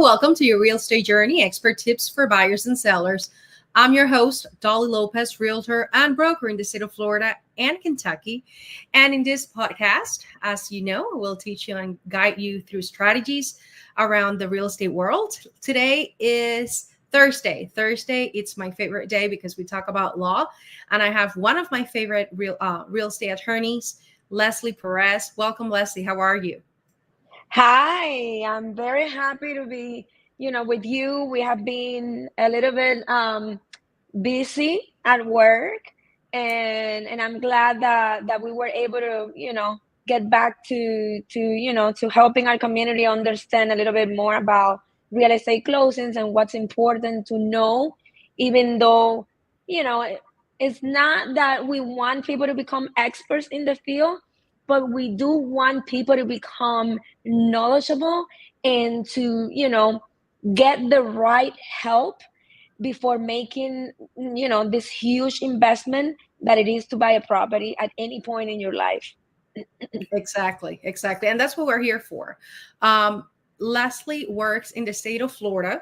welcome to your real estate journey, expert tips for buyers and sellers. I'm your host, Dolly Lopez, realtor and broker in the state of Florida and Kentucky. And in this podcast, as you know, we'll teach you and guide you through strategies around the real estate world. Today is Thursday. It's my favorite day because we talk about law. And I have one of my favorite real estate attorneys, Leslie Perez. Welcome, Leslie. How are you? Hi, I'm very happy to be, with you. We have been a little bit busy at work, and I'm glad that we were able to, get back to helping our community understand a little bit more about real estate closings and what's important to know, even though, it's not that we want people to become experts in the field, but we do want people to become knowledgeable and to, get the right help before making, this huge investment that it is to buy a property at any point in your life. Exactly. And that's what we're here for. Leslie works in the state of Florida.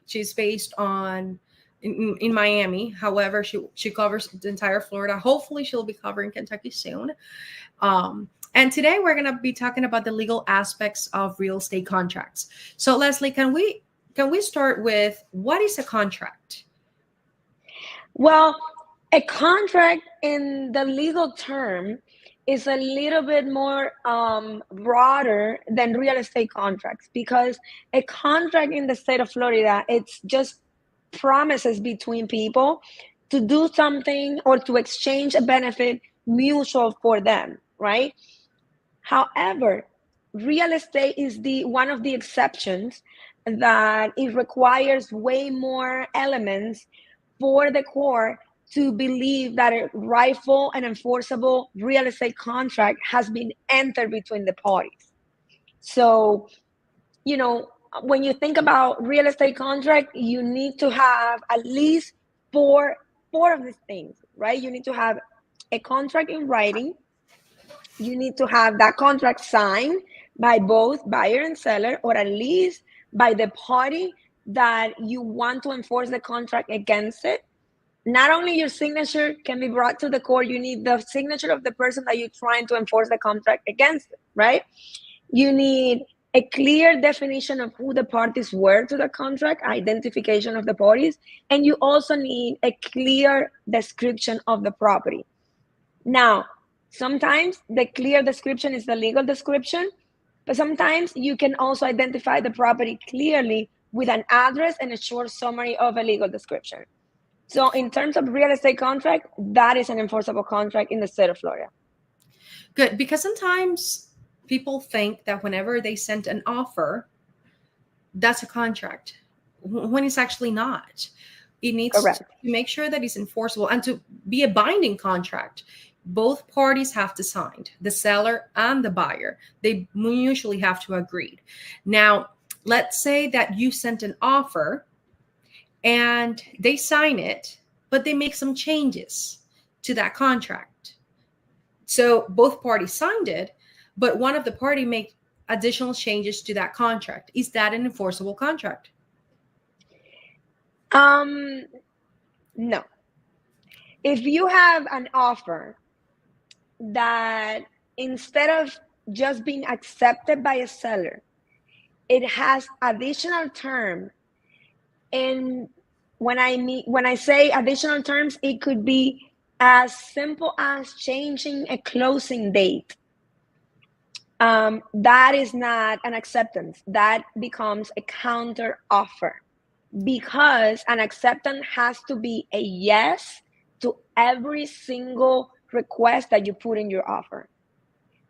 She's based in Miami. However, she covers the entire Florida. Hopefully she'll be covering Kentucky soon. And today we're going to be talking about the legal aspects of real estate contracts. So Leslie, can we start with what is a contract? Well, a contract in the legal term is a little bit more broader than real estate contracts, because a contract in the state of Florida, it's just promises between people to do something or to exchange a benefit mutual for them, right? However, real estate is one of the exceptions that it requires way more elements for the court to believe that a rightful and enforceable real estate contract has been entered between the parties. So, when you think about real estate contract, you need to have at least four of these things, right? You need to have a contract in writing. You need to have that contract signed by both buyer and seller, or at least by the party that you want to enforce the contract against it. Not only your signature can be brought to the court, you need the signature of the person that you're trying to enforce the contract against, right? You need a clear definition of who the parties were to the contract, identification of the parties, and you also need a clear description of the property. Now, sometimes the clear description is the legal description, but sometimes you can also identify the property clearly with an address and a short summary of a legal description. So in terms of real estate contract, that is an enforceable contract in the state of Florida. Good, because sometimes people think that whenever they send an offer, that's a contract, when it's actually not. It needs Correct. to make sure that it's enforceable, and to be a binding contract, both parties have to sign, the seller and the buyer. They usually have to agree. Now, let's say that you sent an offer and they sign it, but they make some changes to that contract. So both parties signed it, but one of the party made additional changes to that contract. Is that an enforceable contract? No. If you have an offer that instead of just being accepted by a seller, it has additional term. And when I say additional terms, it could be as simple as changing a closing date. That is not an acceptance. That becomes a counter offer, because an acceptance has to be a yes to every single request that you put in your offer.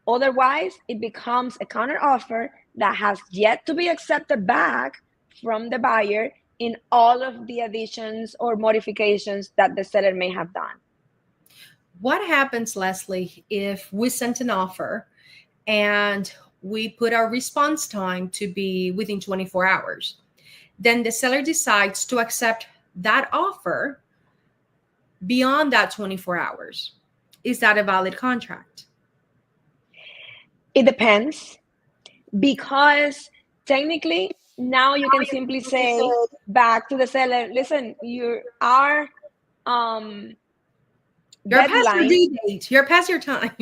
Otherwise, it becomes a counter offer that has yet to be accepted back from the buyer in all of the additions or modifications that the seller may have done. What happens, Leslie, if we sent an offer and we put our response time to be within 24 hours? Then the seller decides to accept that offer beyond that 24 hours. Is that a valid contract? It depends, because technically now you can simply say back to the seller, listen, our You're past your deadline, due date. You're past your time.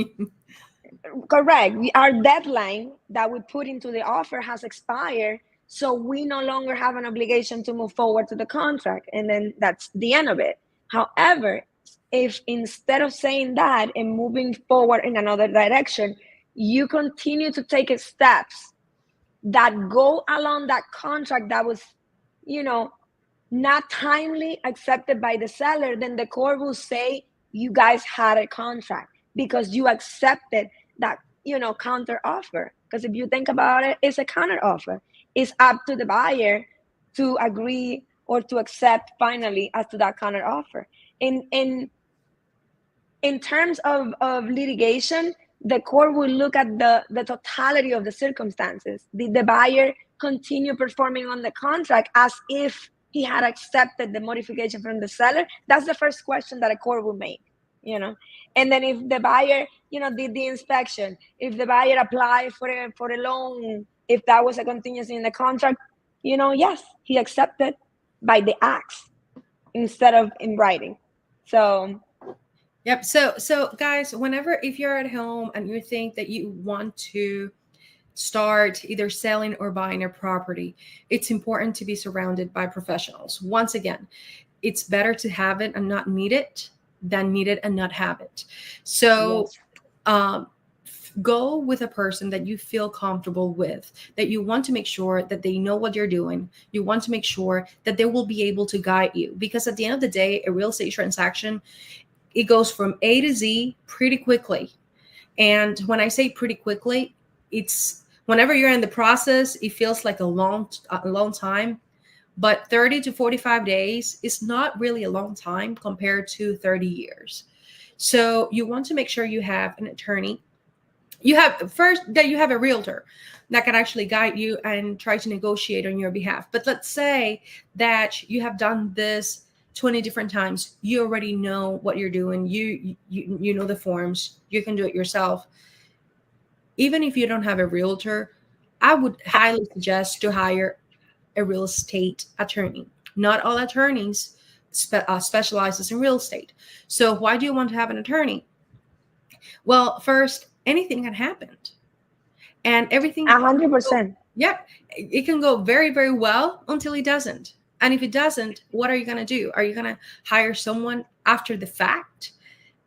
correct. Our deadline that we put into the offer has expired, so we no longer have an obligation to move forward to the contract, and then that's the end of it. However, if instead of saying that and moving forward in another direction, you continue to take steps that go along that contract that was, not timely accepted by the seller, then the court will say you guys had a contract because you accepted that, counter offer. Because if you think about it, it's a counter offer. It's up to the buyer to agree or to accept finally as to that counter offer. In terms of litigation, the court will look at the totality of the circumstances. Did the buyer continue performing on the contract as if he had accepted the modification from the seller? That's the first question that a court will make, And then if the buyer, did the inspection, if the buyer applied for a loan, if that was a contingency in the contract, yes, he accepted by the acts instead of in writing. So yep. So guys, if you're at home and you think that you want to start either selling or buying a property, it's important to be surrounded by professionals. Once again, it's better to have it and not need it than need it and not have it. So yes. Go with a person that you feel comfortable with, that you want to make sure that they know what you're doing. You want to make sure that they will be able to guide you, because at the end of the day, a real estate transaction, it goes from A to Z pretty quickly. And when I say pretty quickly, it's whenever you're in the process, it feels like a long time. But 30 to 45 days is not really a long time compared to 30 years. So you want to make sure you have an attorney. You have a realtor that can actually guide you and try to negotiate on your behalf. But let's say that you have done this 20 different times. You already know what you're doing. You know the forms. You can do it yourself. Even if you don't have a realtor, I would highly suggest to hire a real estate attorney. Not all attorneys specializes in real estate. So why do you want to have an attorney? Well, first, anything can happen, and everything 100%. Yep, it can go very, very well until it doesn't. And if it doesn't, what are you going to do? Are you going to hire someone after the fact?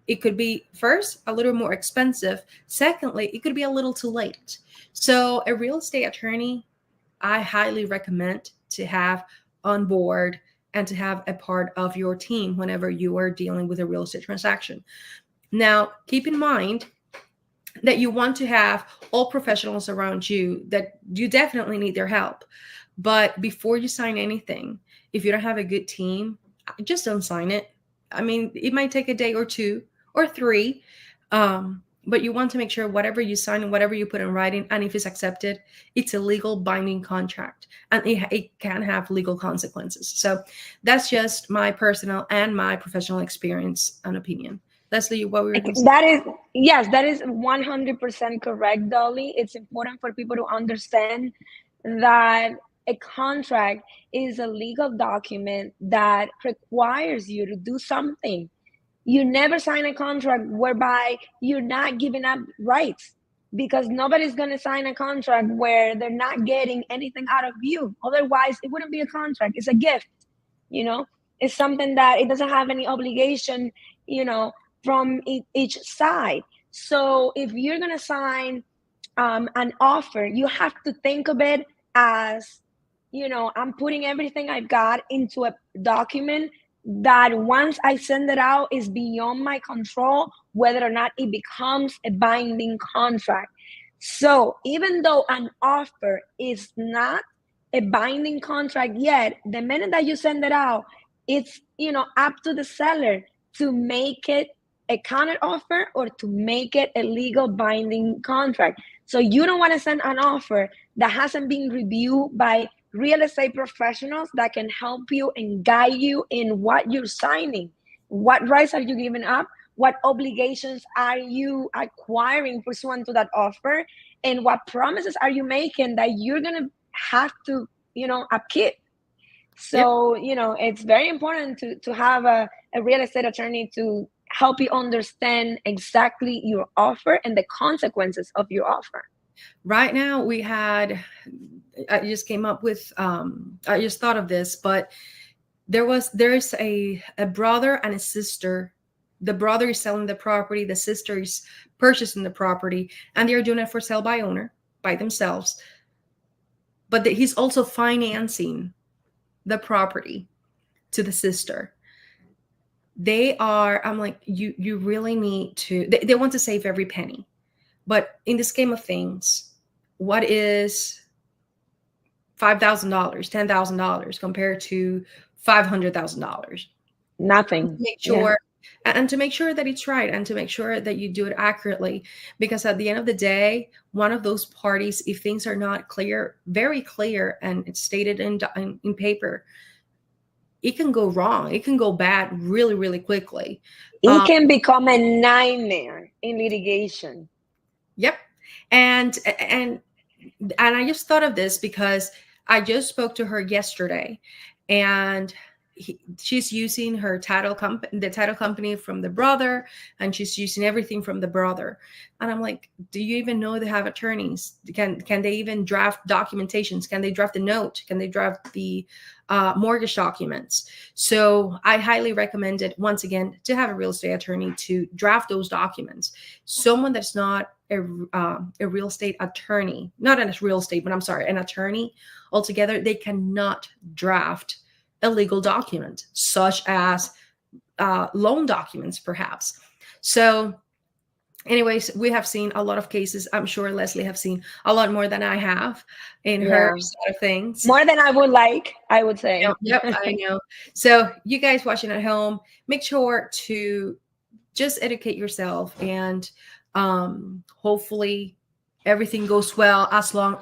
It could be, first, a little more expensive. Secondly, it could be a little too late. So a real estate attorney, I highly recommend to have on board and to have a part of your team whenever you are dealing with a real estate transaction. Now, keep in mind that you want to have all professionals around you, that you definitely need their help. But before you sign anything, if you don't have a good team, just don't sign it. I mean, it might take a day or two or three, but you want to make sure whatever you sign and whatever you put in writing, and if it's accepted, it's a legal binding contract, and it can have legal consequences. So that's just my personal and my professional experience and opinion. Leslie, what were you going to say? That is 100% correct, Dolly. It's important for people to understand that a contract is a legal document that requires you to do something. You never sign a contract whereby you're not giving up rights, because nobody's going to sign a contract where they're not getting anything out of you. Otherwise, it wouldn't be a contract. It's a gift, It's something that it doesn't have any obligation, from each side. So if you're going to sign an offer, you have to think of it as, I'm putting everything I've got into a document that once I send it out is beyond my control, whether or not it becomes a binding contract. So even though an offer is not a binding contract yet, the minute that you send it out, it's, up to the seller to make it a counter offer or to make it a legal binding contract. So you don't want to send an offer that hasn't been reviewed by real estate professionals that can help you and guide you in what you're signing. What rights are you giving up? What obligations are you acquiring pursuant to that offer? And what promises are you making that you're going to have to upkeep. So, it's very important to have a real estate attorney to help you understand exactly your offer and the consequences of your offer. Right now, I just came up with, I just thought of this, but there's a brother and a sister. The brother is selling the property, the sister is purchasing the property, and they're doing it for sale by owner by themselves. But he's also financing the property to the sister. I'm like, you really need to, they want to save every penny. But in the scheme of things, what is $5,000, $10,000 compared to $500,000? Nothing. Make sure, and to make sure that it's right, and to make sure that you do it accurately, because at the end of the day, one of those parties, if things are not clear, very clear, and it's stated in paper, it can go wrong. It can go bad really, really quickly. It can become a nightmare in litigation. Yep. And I just thought of this because I just spoke to her yesterday, and she's using her the title company from the brother, and she's using everything from the brother. And I'm like, do you even know they have attorneys? Can they even draft documentations? Can they draft the note? Can they draft the mortgage documents? So I highly recommend it, once again, to have a real estate attorney to draft those documents. Someone that's not a real estate attorney, not a real estate, but I'm sorry, an attorney altogether, they cannot draft a legal document, such as loan documents, perhaps. So anyways, we have seen a lot of cases. I'm sure Leslie have seen a lot more than I have in her side of things. More than I would like, I would say. Yep, I know. So you guys watching at home, make sure to just educate yourself, and hopefully everything goes well, as long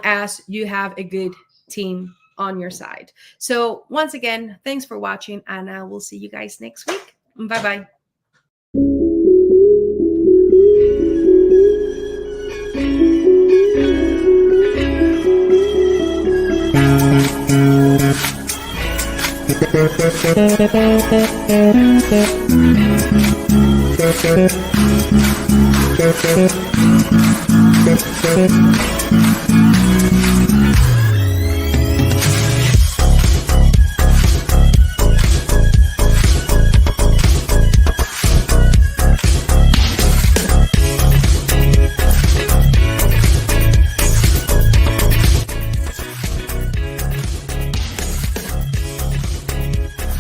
as you have a good team on your side. So once again, thanks for watching, and I will see you guys next week. Bye-bye.